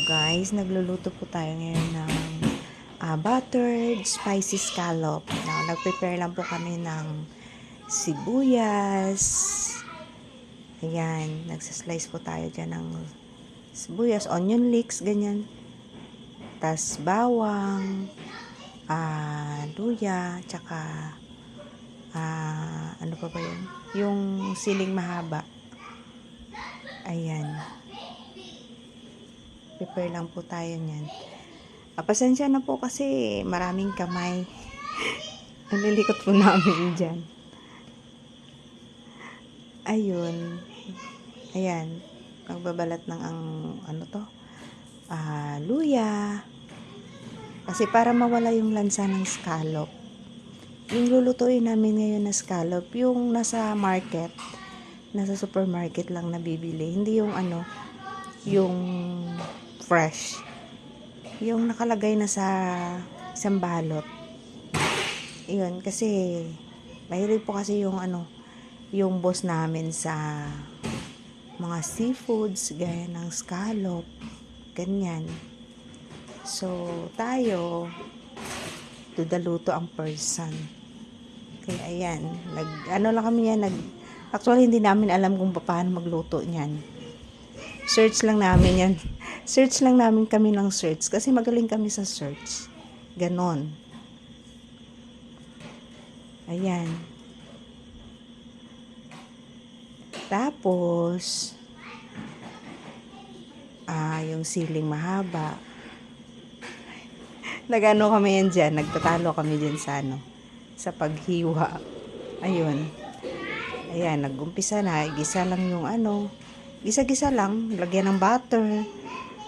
Guys, nagluluto po tayo ngayon ng buttered spicy scallop. Now, nag-prepare lang po kami ng sibuyas. Ayan, nagsaslice po tayo dyan ng sibuyas, onion leeks, ganyan. Tas bawang, luya, tsaka ano pa ba yun? Yung siling mahaba. Ayan. Prepare lang po tayo niyan. Pasensya na po kasi maraming kamay. Nalilikot po namin dyan. Ayun. Ayan. Magbabalat ng luya. Kasi para mawala yung lansa ng scallop. Yung lulutuin namin ngayon na scallop, yung nasa market, nasa supermarket lang nabibili. Hindi yung yung fresh. Yung nakalagay na sa isang balot. Yun, kasi mahilig po kasi yung yung boss namin sa mga seafoods, gaya ng scallop, ganyan. So, tayo, dudaluto ang person. Kaya ayan, lang kami yan, actually hindi namin alam kung paano magluto niyan. Search lang namin yan. Search lang namin kami ng search. Kasi magaling kami sa search. Ganon. Ayan. Tapos, yung siling mahaba. Nagano kami yan dyan. Nagtatalo kami dyan sa paghiwa. Ayun. Ayan, nag-umpisa na. Igisa lang yung gisa-gisa lang. Lagyan ng butter.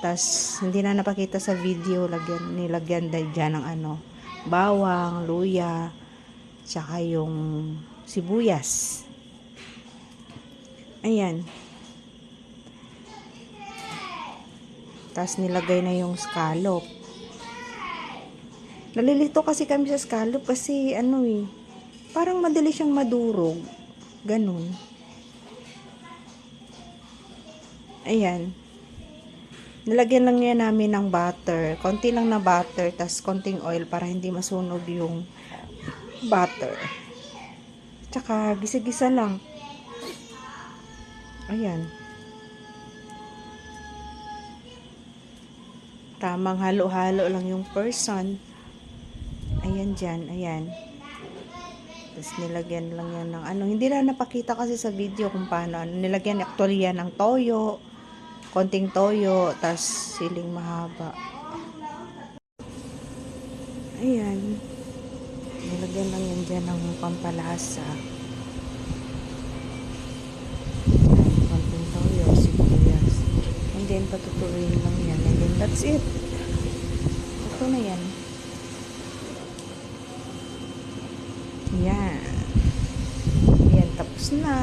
Tas hindi na napakita sa video, nilagyan dyan ng bawang, luya, tsaka yung sibuyas. Ayan. Tas nilagay na yung scallop. Nalilito kasi kami sa scallop kasi parang madali siyang madurog. Ganun. Ayan. Nilagyan lang niya namin ng butter. Konti lang na butter, tas konting oil para hindi masunog yung butter. Tsaka gisa-gisa lang. Ayan. Tamang halo-halo lang yung person. Ayan dyan, ayan. Tapos nilagyan lang yan ng hindi na napakita kasi sa video kung paano. Nilagyan actually yan ng toyo. Konting toyo, tas siling mahaba. Ayan. Nilagyan lang yan dyan ng pampalasa. Konting toyo, sibuyas. And then, patutuloyin lang yan. And then, that's it. Ito na yan. Yan. Yan, tapos na.